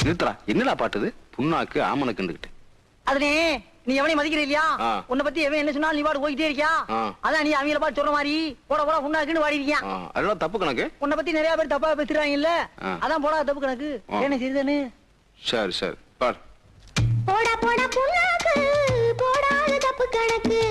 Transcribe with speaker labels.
Speaker 1: நிறுத்தா என்னடா பாட்டுது புண்ணாக்கு ஆமணக்குண்டுகிட்டு
Speaker 2: அதுனே நீ எவனையும் மதிக்கிற இல்லையா உன்னை பத்தி எவன் என்ன சொன்னாலும் நீ பாட்டு போயிட்டே இருக்கியா அதான் நீ அவங்கள பாட்டு சொல்ற மாதிரி போட போட புண்ணாக்குன்னு வாடி இருக்கியா
Speaker 1: அதெல்லாம் தப்பு கணக்கு
Speaker 2: உன்னை பத்தி நிறைய பேர் தப்பா பேசுறாங்க இல்ல அதான் போடா தப்பு கணக்கு என்ன சரிதானு
Speaker 1: சரி பாரு
Speaker 3: போடா போடா புண்ணாக்கு போடாத தப்பு கணக்கு